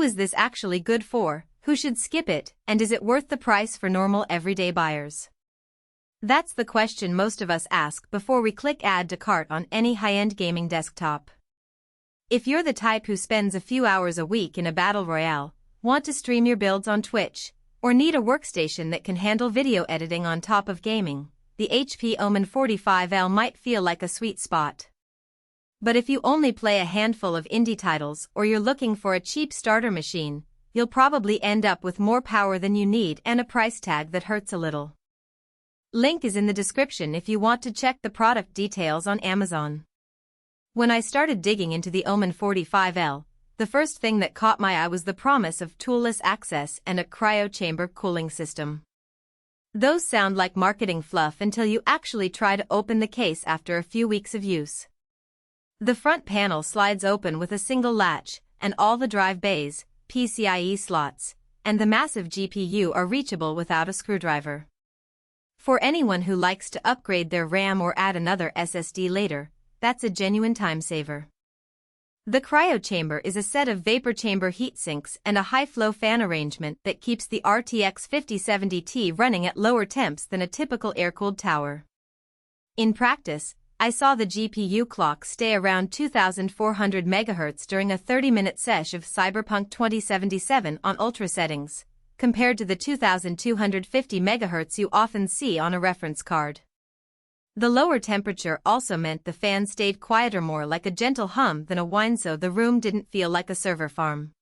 Who is this actually good for, who should skip it, and is it worth the price for normal everyday buyers? That's the question most of us ask before we click Add to Cart on any high-end gaming desktop. If you're the type who spends a few hours a week in a battle royale, want to stream your builds on Twitch, or need a workstation that can handle video editing on top of gaming, the HP OMEN 45L might feel like a sweet spot. But if you only play a handful of indie titles or you're looking for a cheap starter machine, you'll probably end up with more power than you need and a price tag that hurts a little. Link is in the description if you want to check the product details on Amazon. When I started digging into the OMEN 45L, the first thing that caught my eye was the promise of toolless access and a cryo chamber cooling system. Those sound like marketing fluff until you actually try to open the case after a few weeks of use. The front panel slides open with a single latch, and all the drive bays, PCIe slots, and the massive GPU are reachable without a screwdriver. For anyone who likes to upgrade their RAM or add another SSD later, that's a genuine time saver. The cryo chamber is a set of vapor chamber heat sinks and a high-flow fan arrangement that keeps the RTX 5070 running at lower temps than a typical air-cooled tower. In practice, I saw the GPU clock stay around 2400 MHz during a 30-minute sesh of Cyberpunk 2077 on ultra settings, compared to the 2250 MHz you often see on a reference card. The lower temperature also meant the fan stayed quieter, more like a gentle hum than a whine, so the room didn't feel like a server farm.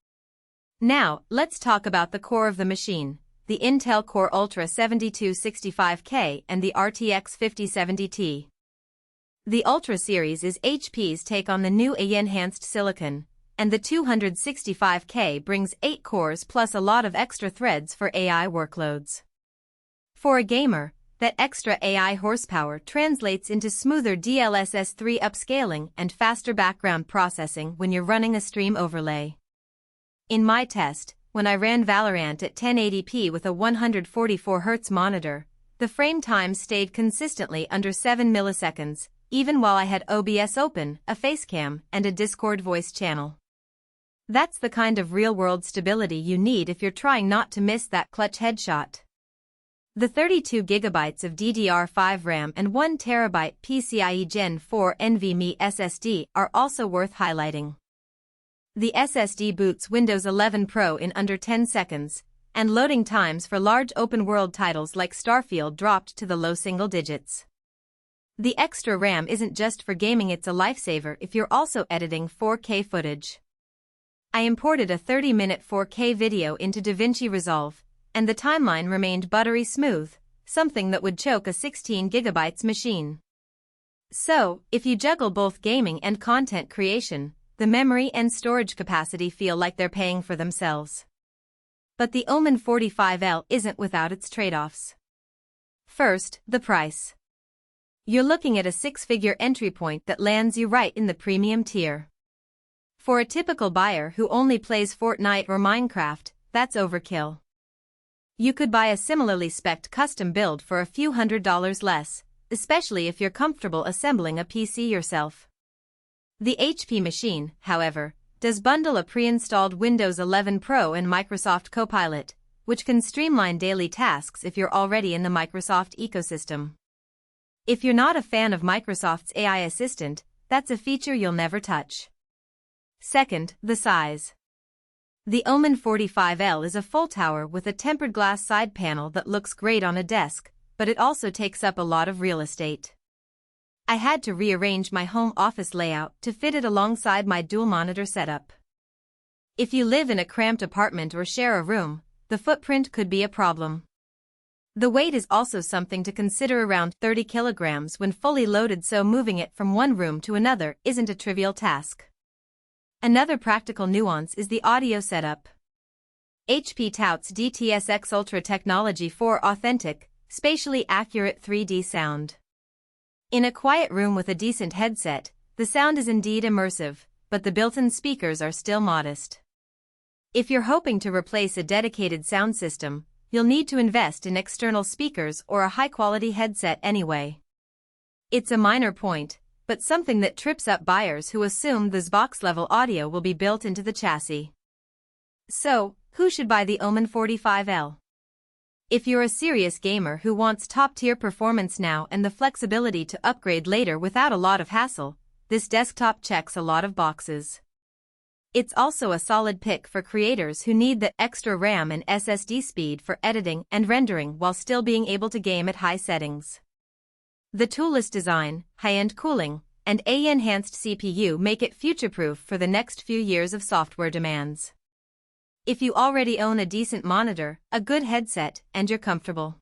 Now, let's talk about the core of the machine, the Intel Core Ultra 7265K and the RTX 5070 The Ultra series is HP's take on the new AI-enhanced silicon, and the 265K brings 8 cores plus a lot of extra threads for AI workloads. For a gamer, that extra AI horsepower translates into smoother DLSS 3 upscaling and faster background processing when you're running a stream overlay. In my test, when I ran Valorant at 1080p with a 144Hz monitor, the frame time stayed consistently under 7 milliseconds, even while I had OBS open, a facecam, and a Discord voice channel. That's the kind of real-world stability you need if you're trying not to miss that clutch headshot. The 32GB of DDR5 RAM and 1TB PCIe Gen 4 NVMe SSD are also worth highlighting. The SSD boots Windows 11 Pro in under 10 seconds, and loading times for large open-world titles like Starfield dropped to the low single digits. The extra RAM isn't just for gaming, it's a lifesaver if you're also editing 4K footage. I imported a 30-minute 4K video into DaVinci Resolve, and the timeline remained buttery smooth, something that would choke a 16GB machine. So, if you juggle both gaming and content creation, the memory and storage capacity feel like they're paying for themselves. But the OMEN 45L isn't without its trade-offs. First, the price. You're looking at a 6-figure entry point that lands you right in the premium tier. For a typical buyer who only plays Fortnite or Minecraft, that's overkill. You could buy a similarly spec'd custom build for a few $100s less, especially if you're comfortable assembling a PC yourself. The HP machine, however, does bundle a pre-installed Windows 11 Pro and Microsoft Copilot, which can streamline daily tasks if you're already in the Microsoft ecosystem. If you're not a fan of Microsoft's AI assistant, that's a feature you'll never touch. Second, the size. The OMEN 45L is a full tower with a tempered glass side panel that looks great on a desk, but it also takes up a lot of real estate. I had to rearrange my home office layout to fit it alongside my dual-monitor setup. If you live in a cramped apartment or share a room, the footprint could be a problem. The weight is also something to consider, around 30 kilograms when fully loaded, so moving it from one room to another isn't a trivial task. Another practical nuance is the audio setup. HP touts DTS:X Ultra technology for authentic, spatially accurate 3D sound. In a quiet room with a decent headset, the sound is indeed immersive, but the built-in speakers are still modest. If you're hoping to replace a dedicated sound system, you'll need to invest in external speakers or a high-quality headset anyway. It's a minor point, but something that trips up buyers who assume this box-level audio will be built into the chassis. So, who should buy the OMEN 45L? If you're a serious gamer who wants top-tier performance now and the flexibility to upgrade later without a lot of hassle, this desktop checks a lot of boxes. It's also a solid pick for creators who need the extra RAM and SSD speed for editing and rendering while still being able to game at high settings. The toolless design, high-end cooling, and AI-enhanced CPU make it future-proof for the next few years of software demands. If you already own a decent monitor, a good headset, and you're comfortable,